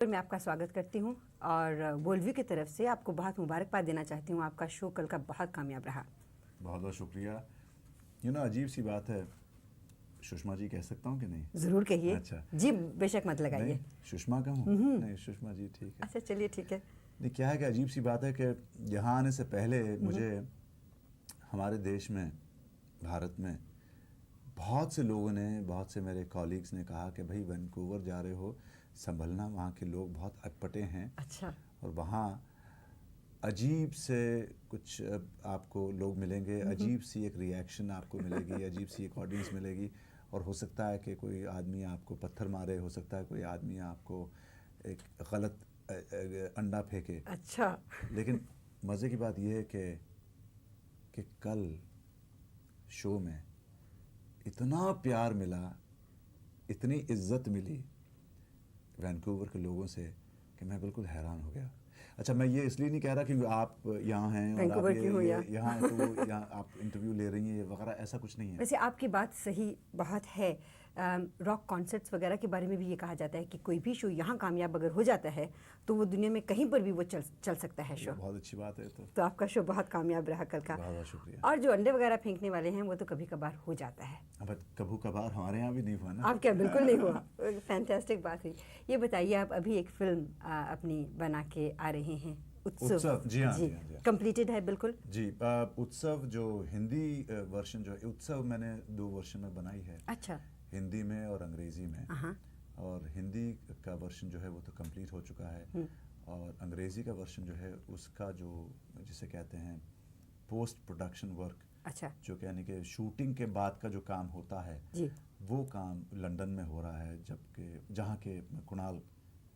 मैं आपका स्वागत करती हूँ और वोल्वी की तरफ से आपको बहुत मुबारकबाद देना चाहती हूँ। आपका शो कल का बहुत कामयाब रहा। बहुत बहुत शुक्रिया। अजीब सी बात है, सुषमा जी कह सकता हूँ कि नहीं? ज़रूर कहिए। अच्छा जी बेशक मत लगाइए। नहीं, सुषमा कहूँ? नहीं, सुषमा जी ठीक है। अच्छा चलिए ठीक है। नहीं, क्या है कि अजीब सी बात है कि यहाँ आने से पहले मुझे हमारे देश में, भारत में बहुत से लोगों ने, बहुत से मेरे कॉलीग्स ने कहा कि भाई वैंकूवर जा रहे हो, संभलना, वहाँ के लोग बहुत अटपटे हैं। अच्छा। और वहाँ अजीब से कुछ आपको लोग मिलेंगे, अजीब सी एक रिएक्शन आपको मिलेगी, अजीब सी एक ऑडियंस मिलेगी। और हो सकता है कि कोई आदमी आपको पत्थर मारे, हो सकता है कोई आदमी आपको एक गलत अंडा फेंके। अच्छा। लेकिन मज़े की बात यह है कि कल शो में इतना प्यार मिला, इतनी इज्जत मिली वैंकूवर के लोगों से कि मैं बिल्कुल हैरान हो गया। अच्छा, मैं ये इसलिए नहीं कह रहा कि आप यहाँ हैं और आप यहाँ हैं तो यहाँ आप इंटरव्यू ले रही हैं वगैरह, ऐसा कुछ नहीं है। वैसे आपकी बात सही बहुत है। रॉक कॉन्सर्ट्स वगैरह के बारे में भी ये कहा जाता है कि कोई भी शो यहाँ कामयाब अगर हो जाता है तो वो दुनिया में कहीं पर भी वो चल सकता है शो। बहुत अच्छी बात है। तो आपका शो बहुत कामयाब रहा कल का। बहुत शुक्रिया। और जो अंडे वगैरह फेंकने वाले हैं वो तो कभी कभार हो जाता है। अब कभी कभार हमारे यहाँ भी नहीं हुआ ना। आप क्या? बिल्कुल नहीं हुआ। फैंटास्टिक बात हुई। ये बताइए, आप अभी एक फिल्म अपनी बना के आ रहे हैं, उत्सव। जी हाँ, कंप्लीटेड है बिल्कुल जी। उत्सव जो हिंदी वर्शन जो है, उत्सव मैंने 2 वर्शन में बनाई है। अच्छा। हिंदी में और अंग्रेजी में। और हिंदी का वर्शन जो है वो तो कंप्लीट हो चुका है, और अंग्रेजी का वर्शन जो है उसका जो जिसे कहते हैं पोस्ट प्रोडक्शन वर्क, अच्छा, जो यानी कि शूटिंग के बाद का जो काम होता है जी, वो काम लंदन में हो रहा है। जबकि जहाँ के कुणाल,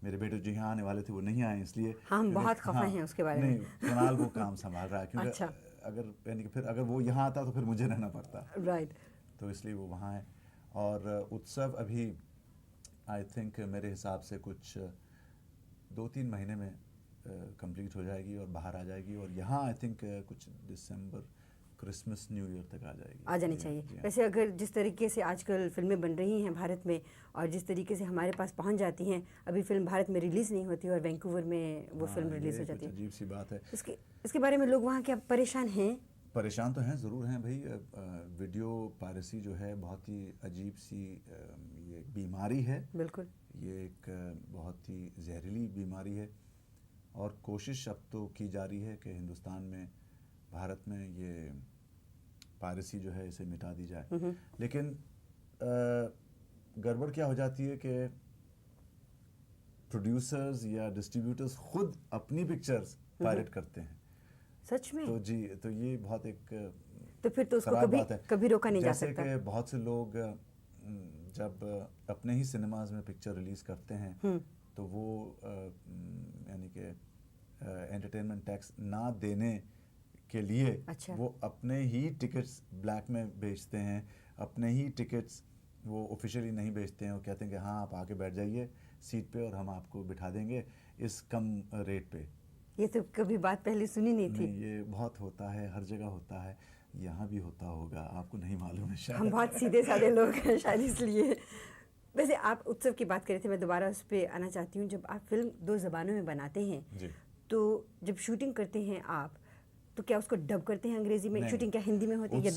मेरे बेटे जो यहाँ आने वाले थे वो नहीं आए, इसलिए हम बहुत खफा हैं उसके बारे में। नहीं, कुणाल वो काम संभाल रहा है क्योंकि अच्छा। अगर यानी कि फिर अगर वो यहाँ आता तो फिर मुझे रहना पड़ता। राइट। तो इसलिए वो वहाँ है। और उत्सव अभी आई थिंक मेरे हिसाब से कुछ 2-3 महीने में कंप्लीट हो जाएगी और बाहर आ जाएगी। और यहाँ आई थिंक कुछ दिसंबर, क्रिसमस, न्यू ईयर तक आ जाएगी, आ जानी चाहिए। वैसे अगर जिस तरीके से आजकल फिल्में बन रही हैं भारत में और जिस तरीके से हमारे पास पहुंच जाती हैं, अभी फिल्म भारत में रिलीज़ नहीं होती और वैंकूवर में वो फिल्म रिलीज़ हो जाती है। अजीब सी बात है। इसके बारे में लोग वहाँ क्या परेशान हैं? परेशान तो हैं, ज़रूर हैं भाई। वीडियो पायरेसी जो है बहुत ही अजीब सी ये बीमारी है। बिल्कुल। ये एक बहुत ही जहरीली बीमारी है और कोशिश अब तो की जा रही है कि हिंदुस्तान में, भारत में ये पायरेसी जो है इसे मिटा दी जाए। लेकिन गड़बड़ क्या हो जाती है कि प्रोड्यूसर्स या डिस्ट्रीब्यूटर्स खुद अपनी पिक्चर्स पायरेट करते हैं। सच में? तो जी, तो ये बहुत एक तो फिर तो उसको कभी रोका नहीं जा सकता। जैसे कि बहुत से लोग जब अपने ही सिनेमाज में पिक्चर रिलीज करते हैं तो वो यानी कि एंटरटेनमेंट टैक्स ना देने के लिए, अच्छा, वो अपने ही टिकट्स ब्लैक में बेचते हैं, अपने ही टिकट्स वो ऑफिशियली नहीं बेचते हैं। वो कहते हैं कि हाँ आप आके बैठ जाइए सीट पे और हम आपको बिठा देंगे इस कम रेट पे। ये तो कभी बात पहले सुनी नहीं थी। ये बहुत होता है, हर जगह होता है, यहाँ भी होता होगा, आपको नहीं मालूम है शायद। हम बहुत सीधे साधे लोग हैं शायद इसलिए। वैसे आप उत्सव की बात कर रहे थे, मैं दोबारा उस पर आना चाहती हूँ। जब आप फिल्म 2 ज़बानों में बनाते हैं जी, तो जब शूटिंग करते हैं आप, तो क्या उसको डब करते हैं अंग्रेजी में? शूटिंग क्या हिंदी में होती है?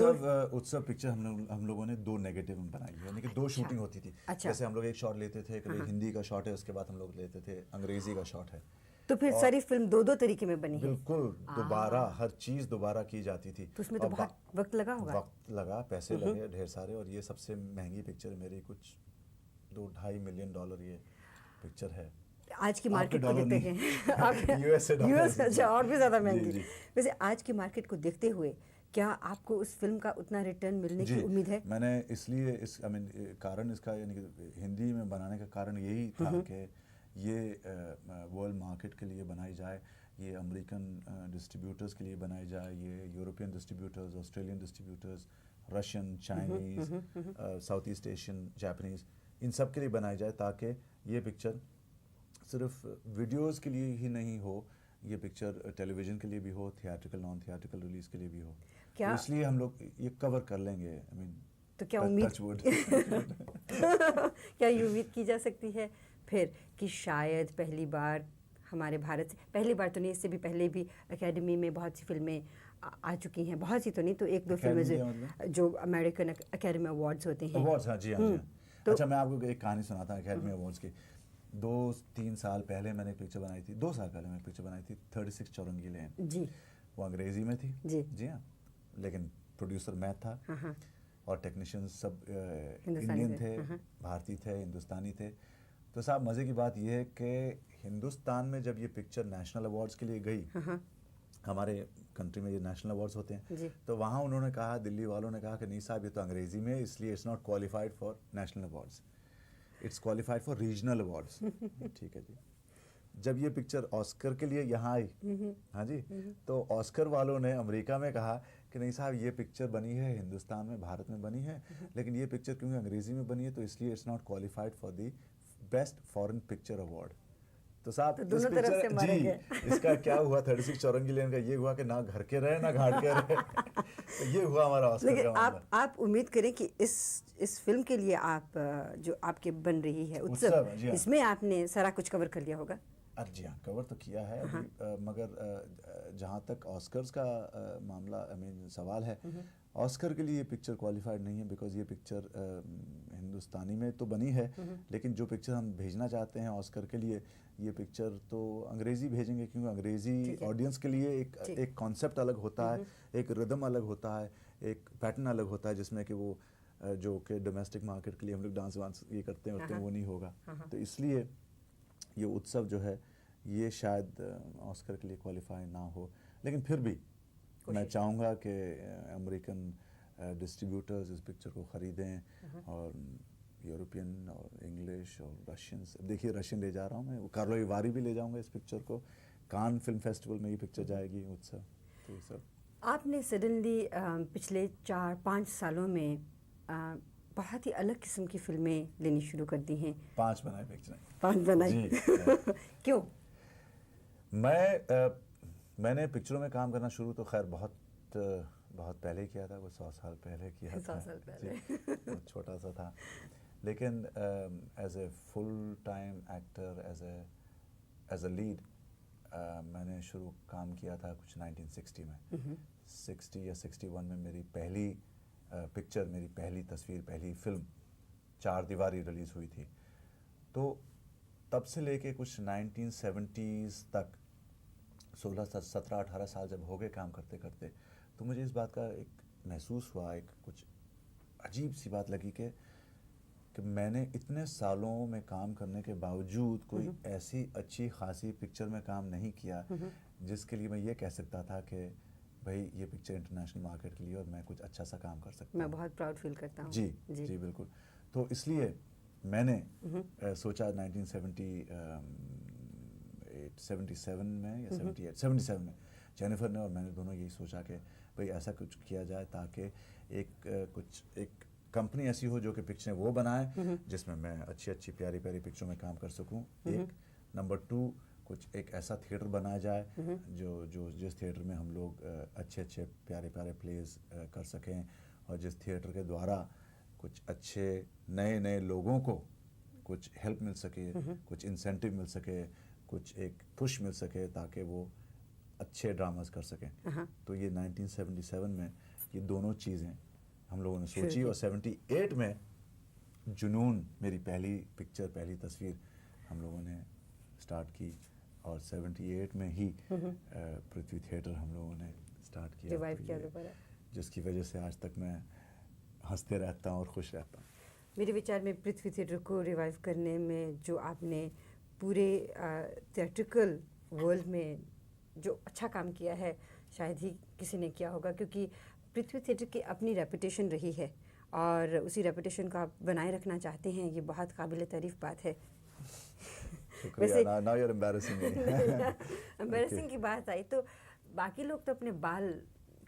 उत्सव पिक्चर हम लोगों ने 2 नेगेटिव में बनाई है, यानी कि 2 शूटिंग होती थी। अच्छा। जैसे हम लोग एक शॉट लेते थे कि हिंदी का शॉट है, उसके बाद हम लोग लेते थे अंग्रेजी का शॉट है। तो फिर सारी फिल्म 2-2 तरीके में बनी है? बिल्कुल, दोबारा हर चीज़ दोबारा की जाती थी। तो उसमें तो बहुत वक्त लगा होगा। वक्त लगा, पैसे लगे ढेर सारे। और ये सबसे महंगी पिक्चर मेरी, कुछ $2-2.5 मिलियन ये पिक्चर है। आज की मार्केट को देखते हैं यूएस अच्छा, और भी ज़्यादा महंगी। वैसे आज की मार्केट को देखते हुए क्या आपको उस फिल्म का उतना रिटर्न मिलने की उम्मीद है? मैंने इसलिए कारण इसका, यानी कि हिंदी में बनाने का कारण यही था कि ये वर्ल्ड मार्केट के लिए बनाई जाए, ये अमेरिकन डिस्ट्रीब्यूटर्स के लिए बनाई जाए, ये European distributors, Australian distributors, Russian, Chinese, south east Asian, Japanese, इन सब के लिए बनाई जाए, ताकि ये पिक्चर सिर्फ वीडियोस के लिए ही नहीं हो, ये पिक्चर टेलीविज़न के लिए भी हो, थिएट्रिकल, नॉन थिएट्रिकल रिलीज़ के लिए भी हो। क्या तो इसलिए हम लोग ये कवर कर लेंगे। तो क्या उम्मीद क्या ये उम्मीद की जा सकती है फिर कि शायद पहली बार हमारे भारत से, पहली बार तो नहीं, इससे भी पहले भी एकेडमी में बहुत सी फिल्में आ चुकी हैं, बहुत सी तो नहीं, तो एक दो फिल्में Academy क्या मतलब? जो अमेरिकन एकेडमी अवार्ड्स होते हैं। अवार्ड्स, हाँ जी, हाँ जी, हाँ। तो अच्छा, मैं आपको एक कहानी सुनाता हूँ एकेडमी अवार्ड्स की। 2-3 साल पहले मैंने एक पिक्चर बनाई थी, 2 साल पहले मैंने एक पिक्चर बनाई थी, 36 चौरंगी लेन। जी वो अंग्रेजी में थी, जी जी हाँ, लेकिन प्रोड्यूसर मैं था, हाँ हाँ और टेक्नीशियंस सब हिंदुस्तानी इंडियन थे, थे, भारतीय थे, हिंदुस्तानी थे। तो साहब मज़े की बात यह है कि हिंदुस्तान में जब ये पिक्चर नेशनल अवार्ड्स के लिए गई, हमारे कंट्री में ये नेशनल अवार्ड्स होते हैं, जी तो वहाँ उन्होंने कहा, दिल्ली वालों ने कहा कि नहीं साहब, ये तो अंग्रेज़ी में है, इसलिए it's not qualified for national awards, it's qualified for regional awards. ठीक है जी। जब ये पिक्चर ऑस्कर के लिए यहाँ आई, हाँ जी, तो ऑस्कर वालों ने अमेरिका में कहा कि नहीं साहब, ये पिक्चर बनी है हिंदुस्तान में, भारत में बनी है, लेकिन ये पिक्चर क्योंकि अंग्रेजी में बनी है तो इसलिए it's not qualified for the best foreign picture award. तो साहब तो दोनों तरफ से मारे गए। इसका क्या हुआ, 36 चौरंगी लेन का ये हुआ कि ना घर के रहे ना घाट के रहे। तो ये हुआ हमारा ऑस्कर लेकिन का मामला। आप उम्मीद करें कि इस फिल्म के लिए आप जो आपके बन रही है उत्सव, जी उत्सव, हाँ। इसमें आपने सारा कुछ कवर कर लिया होगा। जी हाँ, कवर तो किया है अभी, मगर जहाँ तक ऑस्कर्स का मामला, आई मीन सवाल है, ऑस्कर के लिए ये पिक्चर क्वालिफाइड नहीं है, बिकॉज ये पिक्चर हिंदुस्तानी में तो बनी है, लेकिन जो पिक्चर हम भेजना चाहते हैं ऑस्कर के लिए, ये पिक्चर तो अंग्रेज़ी भेजेंगे, क्योंकि अंग्रेज़ी ऑडियंस के लिए एक कॉन्सेप्ट अलग होता है, एक रिदम अलग होता है, एक पैटर्न अलग होता है, जिसमें कि वो जो कि डोमेस्टिक मार्केट के लिए हम लोग डांस वांस ये करते हैं वो नहीं होगा। तो इसलिए ये उत्सव जो है ये शायद ऑस्कर के लिए क्वालिफाई ना हो, लेकिन फिर भी मैं चाहूँगा कि अमेरिकन डिस्ट्रीब्यूटर्स इस पिक्चर को ख़रीदें, और यूरोपियन और इंग्लिश और रशियंस, देखिए रशियन ले जा रहा हूँ मैं, वो कार्लो इवारी भी ले जाऊँगा इस पिक्चर को, कान फिल्म फेस्टिवल में ये पिक्चर जाएगी, उत्सव। तो ये सब आपने सडनली पिछले 4-5 सालों में बहुत ही अलग किस्म की फिल्में लेनी शुरू कर दी हैं। 5 बनाए पिक्चर, 5 बनाई जी। क्यों? मैंने पिक्चरों में काम करना शुरू तो खैर बहुत पहले ही किया था, वो 100 साल पहले किया था। 100 साल पहले। बहुत छोटा सा था, लेकिन as a full time actor, as a lead मैंने शुरू काम किया था कुछ 1960 में। 60 या 61 में मेरी पहली पिक्चर, मेरी पहली तस्वीर, पहली फिल्म 4 दीवारी रिलीज़ हुई थी। तो तब से लेके कुछ 1970s तक 17-18 साल जब हो गए काम करते करते, तो मुझे इस बात का एक महसूस हुआ, एक कुछ अजीब सी बात लगी कि मैंने इतने सालों में काम करने के बावजूद कोई ऐसी अच्छी खासी पिक्चर में काम नहीं किया जिसके लिए मैं ये कह सकता था कि भाई ये पिक्चर इंटरनेशनल मार्केट के लिए और मैं कुछ अच्छा सा काम कर सकता हूँ। मैं बहुत प्राउड फील करता हूँ। जी जी बिल्कुल। तो इसलिए मैंने सोचा 77 में या 77 में जेनिफर ने और मैंने दोनों यही सोचा कि भाई ऐसा कुछ किया जाए ताकि एक कंपनी ऐसी हो जो कि पिक्चरें वो बनाए जिसमें मैं अच्छी प्यारी पिक्चरों में काम कर सकूं। एक नंबर 2, कुछ एक ऐसा थिएटर बनाया जाए जिस थिएटर में हम लोग अच्छे प्यारे प्लेज कर सकें, और जिस थिएटर के द्वारा कुछ अच्छे नए लोगों को कुछ हेल्प मिल सके, कुछ इंसेंटिव मिल सके, कुछ एक पुश मिल सके ताकि वो अच्छे ड्रामास कर सकें। तो ये 1977 में ये दोनों चीज़ें हम लोगों ने सोची, और 78 में जुनून मेरी पहली पिक्चर, पहली तस्वीर हम लोगों ने स्टार्ट की, और 78 में ही पृथ्वी थिएटर हम लोगों ने स्टार्ट किया, रिवाइव किया दोबारा, जिसकी वजह से आज तक मैं हंसते रहता हूँ और खुश रहता हूँ। मेरे विचार में पृथ्वी थिएटर को रिवाइव करने में जो आपने पूरे थिएट्रिकल वर्ल्ड में जो अच्छा काम किया है, शायद ही किसी ने किया होगा, क्योंकि पृथ्वी थिएटर की अपनी रेपुटेशन रही है और उसी रेपुटेशन को आप बनाए रखना चाहते हैं, ये बहुत काबिल तारीफ बात है। शुक्रिया। Now you're embarrassing me। Embarrassing की बात आई तो बाकी लोग तो अपने बाल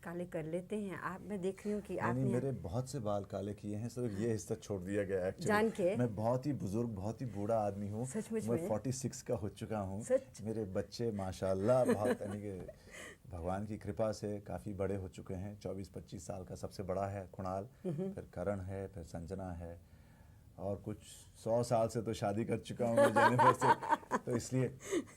काले कर लेते हैं, मैं देख रही हूँ कि आपने मेरे बहुत से बाल काले किए हैं, सिर्फ ये हिस्सा छोड़ दिया गया है जान के। मैं बहुत ही बुजुर्ग, बहुत ही बूढ़ा आदमी हूँ, मैं 46 का हो चुका हूँ। मेरे बच्चे माशाल्लाह बहुत, यानी कि भगवान की कृपा से काफ़ी बड़े हो चुके हैं। 24-25 साल का सबसे बड़ा है कुणाल, फिर करण है, फिर संजना है, और कुछ 100 साल से तो शादी कर चुका हूँ मैं जेनिफर से, तो इसलिए,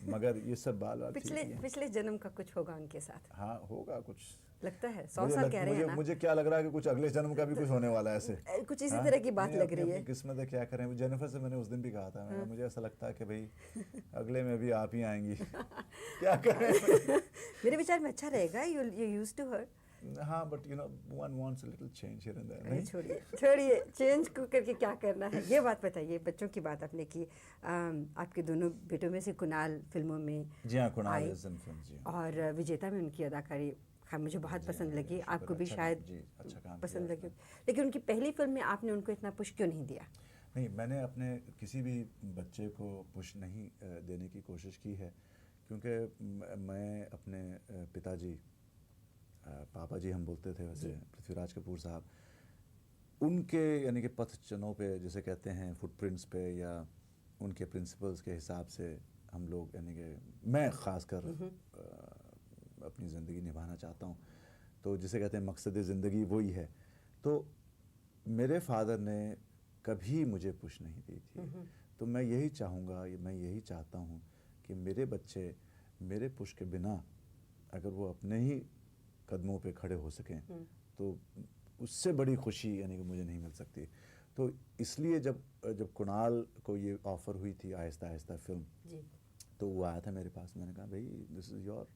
मगर ये सब बात ठीक है। पिछले जन्म का कुछ होगा उनके साथ। हाँ होगा कुछ, लगता है 100 साल कह रहे हैं ना। मुझे क्या लग रहा है कि कुछ अगले जन्म का भी कुछ होने वाला है ऐसे। कुछ इसी हाँ? तरह की बात लग रही है। किस्मत है, क्या करें। जेनिफर से मैंने उस दिन भी कहा था, हाँ। मुझे ऐसा लगता है कि भाई अगले में भी आप ही आएंगी। क्या करें। मेरे विचार में अच्छा रहेगा, यू यूज्ड टू हर। हाँ but you know one wants a little change here and there. नहीं छोड़िए चेंज को करके क्या करना है। ये बात बताइए, बच्चों की बात आपने की, आपके दोनों बेटों में से कुणाल फिल्मों में, जी हाँ कुणाल इज इन फिल्म जी, और विजेता में उनकी अदाकारी मुझे बहुत पसंद लगी, आपको भी शायद पसंद लगी, लेकिन उनकी पहली फिल्म में आपने उनको इतना पुश क्यों नहीं दिया? नहीं, मैंने अपने किसी भी बच्चे को पुश नहीं देने की कोशिश की है, क्योंकि मैं अपने पिताजी, पापा जी हम बोलते थे वैसे, पृथ्वीराज कपूर साहब, उनके यानी कि पथ चिन्हों पे, जिसे कहते हैं फुटप्रिंट्स पे, या उनके प्रिंसिपल्स के हिसाब से हम लोग, यानी कि मैं ख़ासकर अपनी ज़िंदगी निभाना चाहता हूँ। तो जिसे कहते हैं मकसद ज़िंदगी वही है। तो मेरे फादर ने कभी मुझे पुश नहीं दी थी, तो मैं यही चाहूँगा, मैं यही चाहता हूँ कि मेरे बच्चे मेरे पुश के बिना अगर वो अपने ही कदमों पे खड़े हो सकें, तो उससे बड़ी खुशी यानी कि मुझे नहीं मिल सकती। तो इसलिए जब कुणाल को ये ऑफ़र हुई थी आहिस्ता आहिस्ता फिल्म, तो वो आया था मेरे पास, मैंने कहा भाई this is your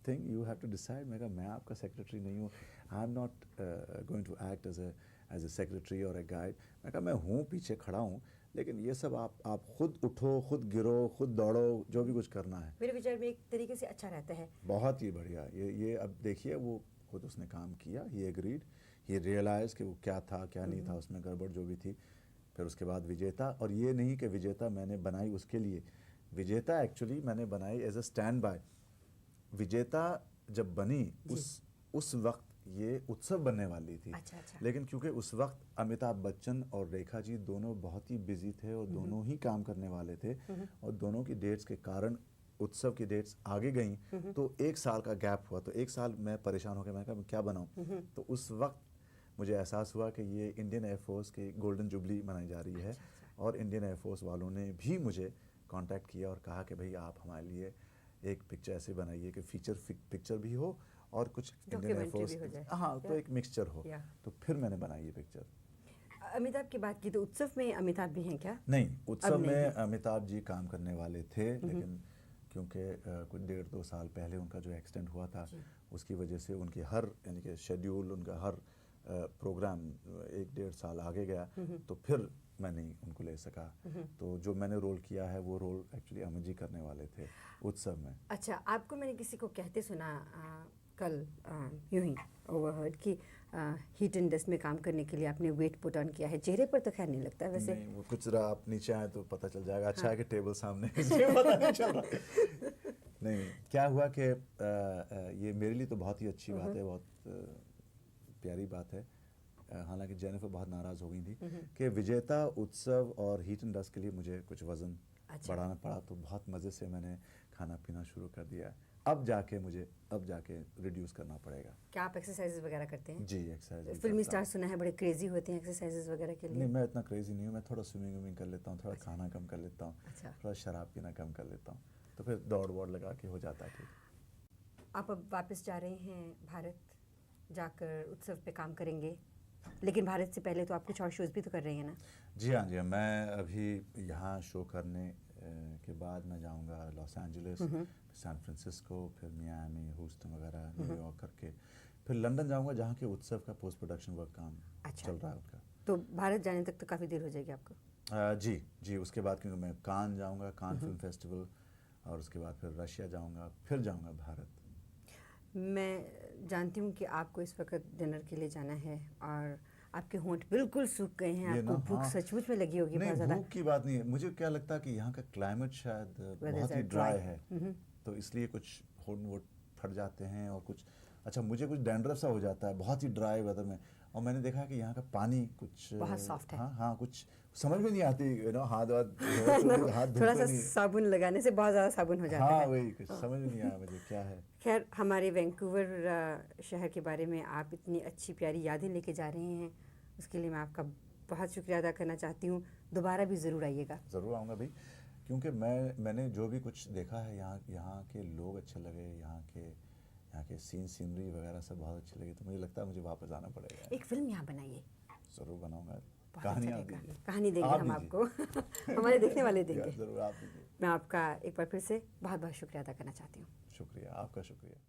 thing, you have to decide. मैं कहा मैं आपका सेक्रेटरी नहीं हूँ, I am not going to act as a secretary और ए गाइड। मैं कहा मैं हूँ, पीछे खड़ा हूँ, लेकिन ये सब आप खुद उठो, खुद गिरो, खुद दौड़ो, जो भी कुछ करना है। मेरे विचार में एक तरीके से अच्छा रहता है। बहुत ही बढ़िया। ये अब देखिए, वो खुद उसने काम किया, ये एग्रीड, ये रियलाइज़ कि वो क्या था क्या नहीं था, उसमें गड़बड़ जो भी थी। फिर उसके बाद विजेता, और ये नहीं कि विजेता मैंने बनाई उसके लिए, विजेता एक्चुअली मैंने बनाई एज अ स्टैंड बाय। विजेता जब बनी उस वक्त ये उत्सव बनने वाली थी। अच्छा। लेकिन क्योंकि उस वक्त अमिताभ बच्चन और रेखा जी दोनों बहुत ही बिजी थे और दोनों ही काम करने वाले थे, और दोनों की डेट्स के कारण उत्सव की डेट्स आगे गई, तो 1 साल का गैप हुआ। तो 1 साल मैं परेशान हो गया, मैंने कहा मैं क्या बनाऊं। तो उस वक्त मुझे एहसास हुआ कि ये इंडियन एयरफोर्स की गोल्डन जुबली मनाई जा रही है, और इंडियन एयरफोर्स वालों ने भी मुझे कांटेक्ट किया और कहा कि भाई आप हमारे लिए एक पिक्चर ऐसे बनाइए कि फीचर पिक्चर भी हो और कुछ इंडियन एयरफोर्स, हाँ, तो एक मिक्सचर हो। तो फिर मैंने बनाई ये पिक्चर। अमिताभ की बात की तो उत्सव में अमिताभ भी हैं क्या? नहीं, उत्सव में अमिताभ जी काम करने वाले थे, लेकिन क्योंकि कुछ 1.5-2 साल पहले उनका जो एक्सीडेंट हुआ था, उसकी वजह से उनकी हर यानी कि शेड्यूल, उनका हर प्रोग्राम 1-1.5 साल आगे गया, तो फिर मैं नहीं उनको ले सका। तो जो मैंने रोल किया है वो रोल एक्चुअली अमित जी करने वाले थे उत्सव में। अच्छा, आपको मैंने किसी को कहते सुना कल यूं ही ओवरहर्ड कि हीट एंड डस्ट में काम करने के लिए आपने वेट पुट ऑन किया है। चेहरे पर तो खैर नहीं लगता वैसे। नहीं, वो कुछ जरा आप नीचे आए तो पता चल जाएगा। अच्छा है कि टेबल सामने इसलिए पता नहीं चल रहा। नहीं, क्या हुआ कि ये मेरे लिए तो बहुत ही अच्छी बात है, बहुत प्यारी बात है। हालांकि जेनिफर बहुत नाराज़ हो गई थी कि विजेता, उत्सव और हीट एंड डस्ट के लिए मुझे कुछ वज़न बढ़ाना पड़ा, तो बहुत मज़े से मैंने खाना पीना शुरू कर दिया। अब जाके रिड्यूस करना पड़ेगा। क्या आप एक्सरसाइजेज वगैरह करते हैं? जी, एक्सरसाइज। फिल्मी स्टार सुना है बड़े क्रेजी होते हैं एक्सरसाइजेज वगैरह के लिए। नहीं, मैं इतना क्रेजी नहीं हूँ। मैं थोड़ा स्विमिंग कर लेता हूँ, थोड़ा खाना कम कर लेता हूँ, थोड़ा शराब पीना कम कर लेता हूँ, तो फिर दौड़ वौड़ लगा के हो जाता है ठीक। आप अब वापस जा रहे हैं भारत, जाकर उत्सव पे काम करेंगे, लेकिन भारत से पहले तो आप कुछ और शोज़ भी तो कर रहे हैं ना? जी हाँ, जी हाँ। मैं अभी यहाँ शो करने के बाद मैं जाऊँगा लॉस एंजलिस, सैन फ्रांसिस्को, फिर मियामी, ह्यूस्टन वगैरह, न्यूयॉर्क करके फिर लंदन जाऊँगा, जहाँ के उत्सव का पोस्ट प्रोडक्शन वर्क काम चल रहा है उनका। तो भारत जाने तक तो काफ़ी देर हो जाएगी आपको? जी, उसके बाद क्योंकि मैं कान जाऊँगा, कान फिल्म फेस्टिवल, और उसके बाद फिर रशिया जाऊँगा, फिर जाऊँगा भारत। मैं जानती हूँ कि आपको इस वक्त डिनर के लिए जाना है और आपके होंठ बिल्कुल सूख गए हैं, आपको भूख सचमुच में लगी होगी बहुत ज़्यादा। भूख की बात नहीं है, मुझे क्या लगता है कि यहाँ का क्लाइमेट शायद बहुत ही ड्राई है, तो इसलिए कुछ होंठ वोट फट जाते हैं, और कुछ अच्छा मुझे कुछ डैंड्रफ सा हो जाता है बहुत ही ड्राई वेदर में। और मैंने देखा कि यहाँ का पानी कुछ बहुत सॉफ्ट है। हाँ, कुछ समझ में नहीं आती, हाथ थोड़ा सा साबुन लगाने से बहुत ज़्यादा साबुन हो जाता है। हाँ, वही कुछ समझ में नहीं आया मुझे क्या है। खैर, हमारे वैंकूवर शहर के बारे में आप इतनी अच्छी प्यारी यादें लेके जा रहे हैं, उसके लिए मैं आपका बहुत शुक्रिया अदा करना चाहती हूँ। दोबारा भी ज़रूर आइएगा। ज़रूर आऊँगा भाई, क्योंकि मैंने जो भी कुछ देखा है, यहाँ के लोग अच्छे लगे, यहाँ के सीनरी वगैरह सब बहुत अच्छे लगे, तो मुझे लगता है मुझे वापस आना पड़ेगा। एक फिल्म यहाँ बनाइए। ज़रूर बनाऊँगा। बहुत अच्छा कहानियाँ रहेगा। दीजिए। कहानी देंगे आप हम दीजिए। आपको हमारे देखने वाले देंगे। ज़रूर आप दीजिए। मैं आपका एक बार फिर से बहुत बहुत शुक्रिया अदा करना चाहती हूँ। शुक्रिया, आपका शुक्रिया।